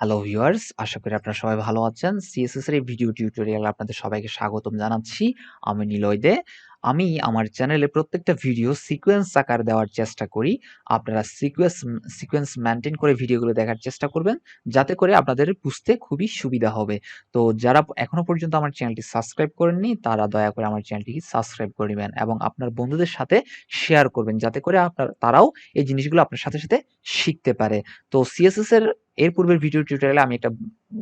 Hello viewers, আশা করি আপনারা সবাই ভালো আছেন। সিএসএস এর এই ভিডিও টিউটোরিয়ালে আপনাদের সবাইকে স্বাগতম জানাচ্ছি। আমি নিলয় দে। আমি আমার চ্যানেলে প্রত্যেকটা ভিডিও সিকোয়েন্স আকারে দেওয়ার চেষ্টা করি। আপনারা সিকোয়েন্স মেইনটেইন করে ভিডিওগুলো দেখার চেষ্টা করবেন, যাতে করে আপনাদের বুঝতে খুবই সুবিধা হবে। তো যারা এখনো পর্যন্ত আমার চ্যানেলটি সাবস্ক্রাইব করেননি, তারা দয়া করে আমার চ্যানেলটিকে সাবস্ক্রাইব করে নিবেন এবং আপনার বন্ধুদের সাথে শেয়ার করবেন, যাতে করে তারাও এই জিনিসগুলো আপনার সাথে সাথে শিখতে পারে। তো সিএসএস এর পূর্বের ভিডিও টিউটোরিয়ালে আমি একটা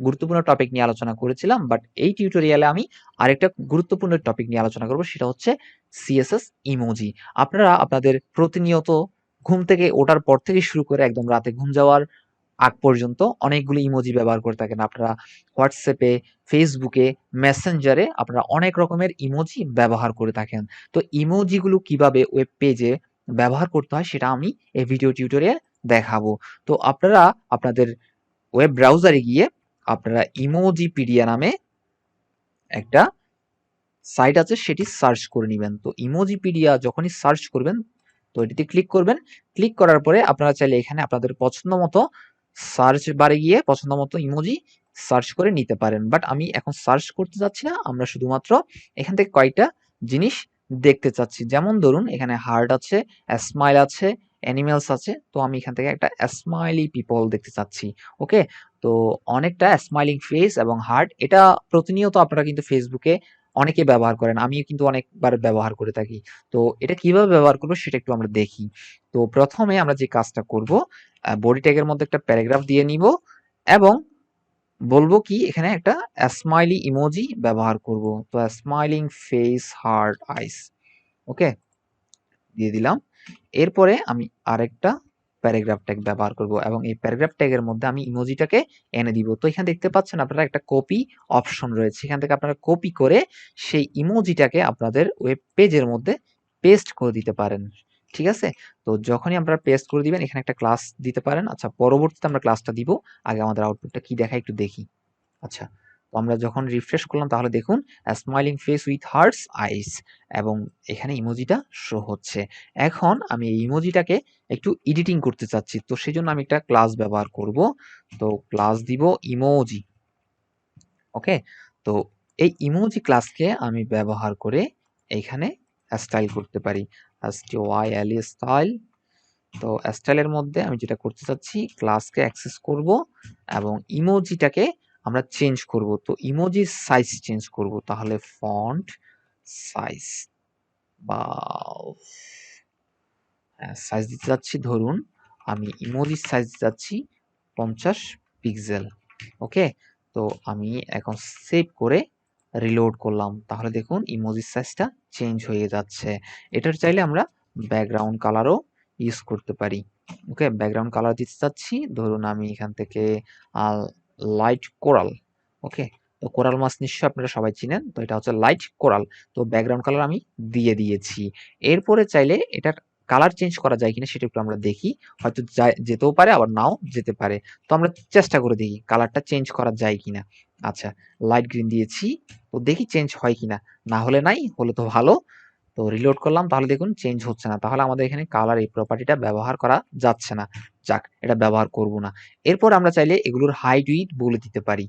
গুরুত্বপূর্ণ টপিক নিয়ে আলোচনা করেছিলাম, বাট এই টিউটোরিয়ালে আমি আরেকটা গুরুত্বপূর্ণ টপিক নিয়ে আলোচনা করব, সেটা হচ্ছে সিএসএস ইমোজি। আপনারা আপনাদের প্রতিনিয়ত ঘুম থেকে ওঠার পর থেকে শুরু করে একদম রাতে ঘুম যাওয়ার আগ পর্যন্ত অনেকগুলো ইমোজি ব্যবহার করে থাকেন। আপনারা হোয়াটসঅ্যাপে, ফেসবুকে, মেসেঞ্জারে আপনারা অনেক রকমের ইমোজি ব্যবহার করে থাকেন। তো ইমোজিগুলো কিভাবে ওয়েব পেজে ব্যবহার করতে হয় সেটা আমি এই ভিডিও টিউটোরিয়ালে দেখাবো। তো আপনারা আপনাদের ওয়েব ব্রাউজারে গিয়ে আপনারা ইমোজিপিডিয়া নামে একটা সাইট আছে, সেটি সার্চ করে নিবেন। তো ইমোজিপিডিয়া যখনই সার্চ করবেন, তো এটিতে ক্লিক করবেন। ক্লিক করার পরে আপনারা চাইলে এখানে আপনাদের পছন্দ মতো সার্চ বারে গিয়ে পছন্দ মতো ইমোজি সার্চ করে নিতে পারেন। বাট আমি এখন সার্চ করতে যাচ্ছি না, আমরা শুধুমাত্র এখান থেকে কয়েকটা জিনিস দেখতে চাচ্ছি। যেমন ধরুন এখানে হার্ট আছে, স্মাইল আছে, অ্যানিমেলস আছে। তো আমি এখান থেকে একটা স্মাইলি পিপল দেখতে চাচ্ছি। ওকে, তো অনেকটা স্মাইলিং ফেস এবং হার্ট, এটা প্রতিনিয়ত আপনারা কিন্তু ফেসবুকে অনেকে ব্যবহার করেন, আমিও কিন্তু অনেকবার ব্যবহার করে থাকি। তো এটা কিভাবে ব্যবহার করবো সেটা একটু আমরা দেখি। তো প্রথমে আমরা যে কাজটা করব, বডি ট্যাগের মধ্যে একটা প্যারাগ্রাফ দিয়ে নিব এবং বলবো কি এখানে একটা স্মাইলি ইমোজি ব্যবহার করব। তো স্মাইলিং ফেস, হার্ট, আইস, ওকে, দিয়ে দিলাম। এরপরে আমি আরেকটা প্যারাগ্রাফ ট্যাগ ব্যবহার করব এবং এই প্যারাগ্রাফ ট্যাগের মধ্যে আমি ইমোজিটাকে এনে দিব। তো এখানে দেখতে পাচ্ছেন আপনারা একটা কপি অপশন রয়েছে, এখান থেকে আপনারা কপি করে সেই ইমোজিটাকে আপনাদের ওয়েব পেজের মধ্যে পেস্ট করে দিতে পারেন। ঠিক আছে, তো যখনই আপনারা পেস্ট করে দিবেন এখানে একটা ক্লাস দিতে পারেন। আচ্ছা, পরবর্তীতে আমরা ক্লাসটা দিব, আগে আমাদের আউটপুটটা কি দেখায় একটু দেখি। আচ্ছা, তো আমরা যখন রিফ্রেশ করলাম তাহলে দেখুন স্মাইলিং ফেস উইথ হার্টস আইস এবং এখানে ইমোজিটা শো হচ্ছে। এখন আমি এই ইমোজিটাকে একটু এডিটিং করতে চাচ্ছি, তো সেই জন্য আমি একটা ক্লাস ব্যবহার করব। তো ক্লাস দিব ইমোজি। ওকে, তো এই ইমোজি ক্লাসকে আমি ব্যবহার করে এইখানে স্টাইল করতে পারি, STYL স্টাইল। তো স্টাইলের মধ্যে আমি যেটা করতে চাচ্ছি, ক্লাসকে অ্যাক্সেস করব এবং ইমোজিটাকে আমরা চেঞ্জ করব। তো ইমোজি সাইজ চেঞ্জ করব, তাহলে ফন্ট সাইজ বা সাইজ দিতে যাচ্ছি, ধরুন আমি ইমোজি সাইজ দিতে যাচ্ছি 50 পিক্সেল। ওকে, তো আমি এখন সেভ করে রিলোড করলাম, তাহলে দেখুন ইমোজি সাইজটা চেঞ্জ হয়ে যাচ্ছে। এটার চাইলে আমরা ব্যাকগ্রাউন্ড কালারও ইউজ করতে পারি। ওকে, ব্যাকগ্রাউন্ড কালার দিতে চাচ্ছি, ধরুন আমি এখান থেকে লাইট কোরাল। ওকে, তো কোরাল মাছ নিশ্চয়ই আপনারা সবাই চিনেন, তো এটা হচ্ছে লাইট কোরাল। তো ব্যাকগ্রাউন্ড কালার আমি দিয়ে দিয়েছি। এরপরে চাইলে এটার কালার চেঞ্জ করা যায় কিনা সেটা একটু আমরা দেখি। হয়তো যেতেও পারে, আবার নাও যেতে পারে। তো আমরা চেষ্টা করে দেখি কালারটা চেঞ্জ করা যায় কিনা। আচ্ছা, লাইট গ্রিন দিয়েছি, তো দেখি চেঞ্জ হয় কিনা। না হলে নাই, হলে তো ভালো। তো রিলোড করলাম, তাহলে দেখুন চেঞ্জ হচ্ছে না, তাহলে আমাদের এখানে কালার এই প্রপার্টিটা ব্যবহার করা যাচ্ছে না। যাক, এটা ব্যবহার করব না। এরপর আমরা চাইলে এগুলোর হাইট উইডথ বলে দিতে পারি।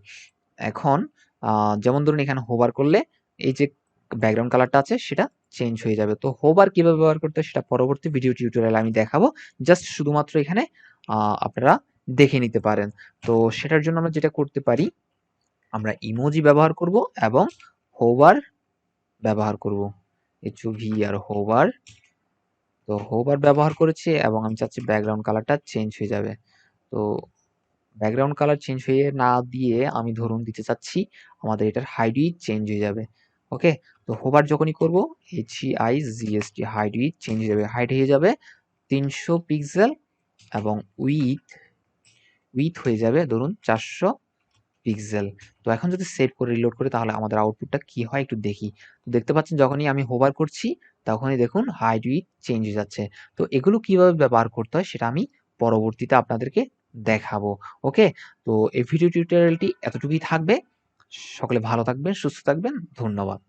এখন যেমন ধরুন এখানে হোভার করলে এই যে ব্যাকগ্রাউন্ড কালারটা আছে সেটা চেঞ্জ হয়ে যাবে। তো হোভার কিভাবে ব্যবহার করতে হয় সেটা পরবর্তী ভিডিও টিউটোরিয়ালে আমি দেখাবো। জাস্ট শুধুমাত্র এখানে আপনারা দেখে নিতে পারেন। তো সেটার জন্য আমরা যেটা করতে পারি, আমরা ইমোজি ব্যবহার করব এবং হোভার ব্যবহার করব, HOVR হোভার। তো হোভার ব্যবহার করেছি এবং আমি চাচ্ছি ব্যাকগ্রাউন্ড কালারটা চেঞ্জ হয়ে যাবে। তো ব্যাকগ্রাউন্ড কালার চেঞ্জ হয়ে না দিয়ে আমি ধরুন দিতে চাচ্ছি আমাদের এটার হাইট উইডথ চেঞ্জ হয়ে যাবে। ওকে, তো হোভার যখনই করব HEIGST হাইট উইডথ চেঞ্জ হয়ে যাবে, হাইট হয়ে যাবে 300 পিক্সেল এবং উইথ হয়ে যাবে ধরুন 400 পিক্সেল। তো এখন যদি সেভ করে রিলোড করি তাহলে আমাদের আউটপুটটা কি হয় একটু দেখি। তো দেখতে পাচ্ছেন যখনই আমি হোভার করছি তখনই দেখুন হাইট উইডথ চেঞ্জ হয়ে যাচ্ছে। তো এগুলো কিভাবে ব্যবহার করতে হয় সেটা আমি পরবর্তীতে আপনাদেরকে দেখাবো। ওকে, তো এই ভিডিও টিউটোরিয়ালটি এতটুকুই থাকবে। সকলে ভালো থাকবেন, সুস্থ থাকবেন, ধন্যবাদ।